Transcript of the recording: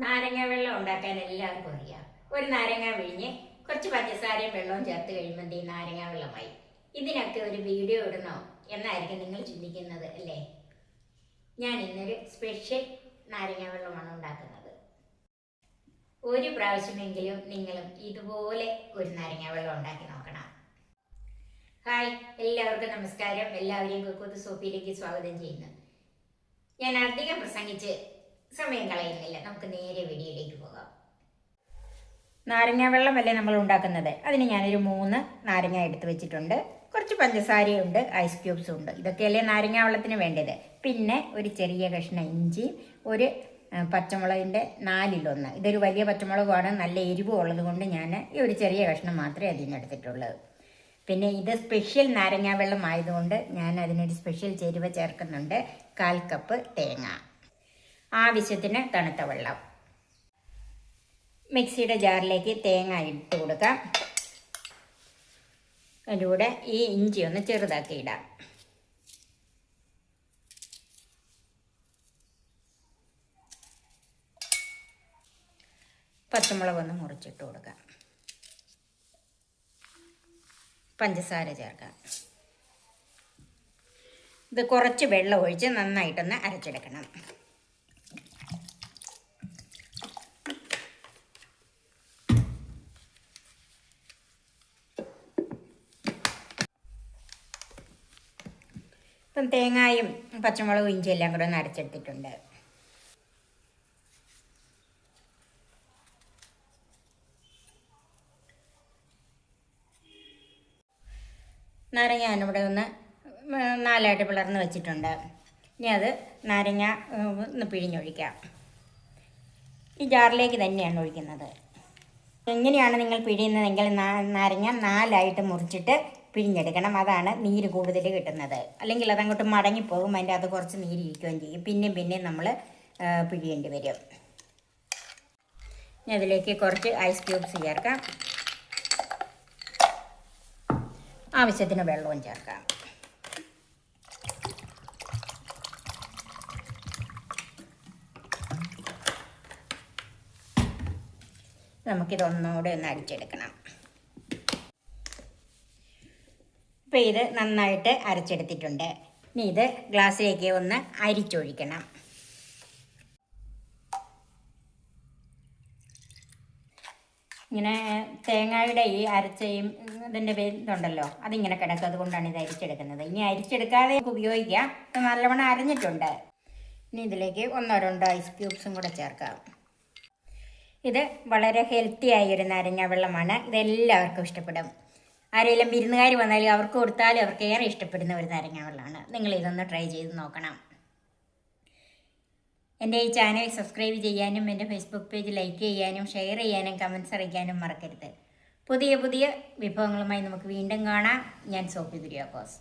നാരങ്ങ വെള്ളം ഉണ്ടാക്കാൻ എല്ലാവർക്കും അറിയാം. ഒരു നാരങ്ങ പിഴിഞ്ഞ് കുറച്ച് പഞ്ചസാരയും വെള്ളവും ചേർത്ത് കഴിയുമ്പോൾ ഈ നാരങ്ങ വെള്ളമായി. ഇതിനൊക്കെ ഒരു വീഡിയോ ഇടണോ എന്നായിരിക്കും നിങ്ങൾ ചിന്തിക്കുന്നത് അല്ലേ? ഞാൻ ഇന്നൊരു സ്പെഷ്യൽ നാരങ്ങ വെള്ളമാണ് ഉണ്ടാക്കുന്നത്. ഒരു പ്രാവശ്യമെങ്കിലും നിങ്ങളും ഇതുപോലെ ഒരു നാരങ്ങ വെള്ളം ഉണ്ടാക്കി നോക്കണം. ഹായ്, എല്ലാവർക്കും നമസ്കാരം. എല്ലാവരെയും കുക്കൂത്ത് സോപ്പിയിലേക്ക് സ്വാഗതം ചെയ്യുന്നു. ഞാൻ അധികം പ്രസംഗിച്ച് സമയം കളയുന്നില്ല, നമുക്ക് നേരെ വീഡിയോയിലേക്ക് പോകാം. നാരങ്ങ വെള്ളമല്ലേ നമ്മൾ ഉണ്ടാക്കുന്നത്. അതിന് ഞാനൊരു 3 നാരങ്ങ എടുത്ത് വെച്ചിട്ടുണ്ട്. കുറച്ച് പഞ്ചസാരയുണ്ട്, ഐസ് ക്യൂബ്സും ഉണ്ട്. ഇതൊക്കെയല്ലേ നാരങ്ങ വെള്ളത്തിന് വേണ്ടത്. പിന്നെ ഒരു ചെറിയ കഷ്ണം ഇഞ്ചി, ഒരു പച്ചമുളകിൻ്റെ 4-1. ഇതൊരു വലിയ പച്ചമുളകാണ്, നല്ല എരിവ് ഉള്ളത് കൊണ്ട് ഞാൻ ഈ ഒരു ചെറിയ കഷ്ണം മാത്രമേ അതിൽ നിന്ന് എടുത്തിട്ടുള്ളൂ. പിന്നെ ഇത് സ്പെഷ്യൽ നാരങ്ങ വെള്ളം ആയതുകൊണ്ട് ഞാൻ അതിനൊരു സ്പെഷ്യൽ ചേരുവ ചേർക്കുന്നുണ്ട്. 1/4 കപ്പ് തേങ്ങ, ആവശ്യത്തിന് തണുത്ത വെള്ളം. മിക്സിയുടെ ജാറിലേക്ക് തേങ്ങ ഇട്ട് കൊടുക്കാം. അതിൻ്റെ കൂടെ ഈ ഇഞ്ചി ഒന്ന് ചെറുതാക്കി ഇടാം. പച്ചമുളകൊന്ന് മുറിച്ചിട്ട് കൊടുക്കാം. പഞ്ചസാര ചേർക്കാം. ഇത് കുറച്ച് വെള്ളം ഒഴിച്ച് നന്നായിട്ടൊന്ന് അരച്ചെടുക്കണം. ഇപ്പം തേങ്ങായും പച്ചമുളകും ഇഞ്ചി എല്ലാം കൂടെ ഒന്ന് അരച്ചെടുത്തിട്ടുണ്ട്. നാരങ്ങ ഞാനിവിടെ ഒന്ന് 4 പിളർന്ന് വെച്ചിട്ടുണ്ട്. ഇനി അത് നാരങ്ങ ഒന്ന് പിഴിഞ്ഞൊഴിക്കാം. ഈ ജാറിലേക്ക് തന്നെയാണ് ഒഴിക്കുന്നത്. എങ്ങനെയാണ് നിങ്ങൾ പിഴിയുന്നതെങ്കിൽ നാരങ്ങ 4 മുറിച്ചിട്ട് പിഴിഞ്ഞെടുക്കണം. അതാണ് നീര് കൂടുതൽ കിട്ടുന്നത്. അല്ലെങ്കിൽ അതങ്ങോട്ട് മടങ്ങിപ്പോകും, അതിൻ്റെ അത് കുറച്ച് നീര് ഇരിക്കുകയും ചെയ്യും. പിന്നെയും നമ്മൾ പിഴിയേണ്ടി വരും. ഇനി അതിലേക്ക് കുറച്ച് ഐസ് ക്യൂബ്സ് ചേർക്കാം. ആവശ്യത്തിന് വെള്ളവും ചേർക്കാം. നമുക്കിതൊന്നുകൂടെ ഒന്ന് അരിച്ചെടുക്കണം. ഇപ്പോൾ ഇത് നന്നായിട്ട് അരച്ചെടുത്തിട്ടുണ്ട്. ഇനി ഇത് ഗ്ലാസ്സിലേക്ക് ഒന്ന് അരിച്ചൊഴിക്കണം. ഇങ്ങനെ തേങ്ങയുടെ ഈ അരച്ചയും ഇതിൻ്റെ ഇതുണ്ടല്ലോ, അതിങ്ങനെ കിടക്കും. അതുകൊണ്ടാണ് ഇത് അരിച്ചെടുക്കുന്നത്. ഇനി അരിച്ചെടുക്കാതെ ഉപയോഗിക്കാം. നല്ലവണ്ണം അരഞ്ഞിട്ടുണ്ട്. ഇനി ഇതിലേക്ക് 1-2 ഐസ് ക്യൂബ്സും കൂടെ ചേർക്കാം. ഇത് വളരെ ഹെൽത്തി ആയൊരു നാരങ്ങ വെള്ളമാണ്. ഇതെല്ലാവർക്കും ഇഷ്ടപ്പെടും. ആരെങ്കിലും വിരുന്നുകാർ വന്നാലും അവർക്ക് കൊടുത്താലും അവർക്ക് ഏറെ ഇഷ്ടപ്പെടുന്ന ഒരു നാരങ്ങ വെള്ളമാണ്. നിങ്ങൾ ഇതൊന്ന് ട്രൈ ചെയ്ത് നോക്കണം. എൻ്റെ ഈ ചാനൽ സബ്സ്ക്രൈബ് ചെയ്യാനും എൻ്റെ ഫേസ്ബുക്ക് പേജ് ലൈക്ക് ചെയ്യാനും ഷെയർ ചെയ്യാനും കമൻറ്റ്സ് അറിയിക്കാനും മറക്കരുത്. പുതിയ വിഭവങ്ങളുമായി നമുക്ക് വീണ്ടും കാണാം. ഞാൻ സോഫി കുര്യാക്കോസ്.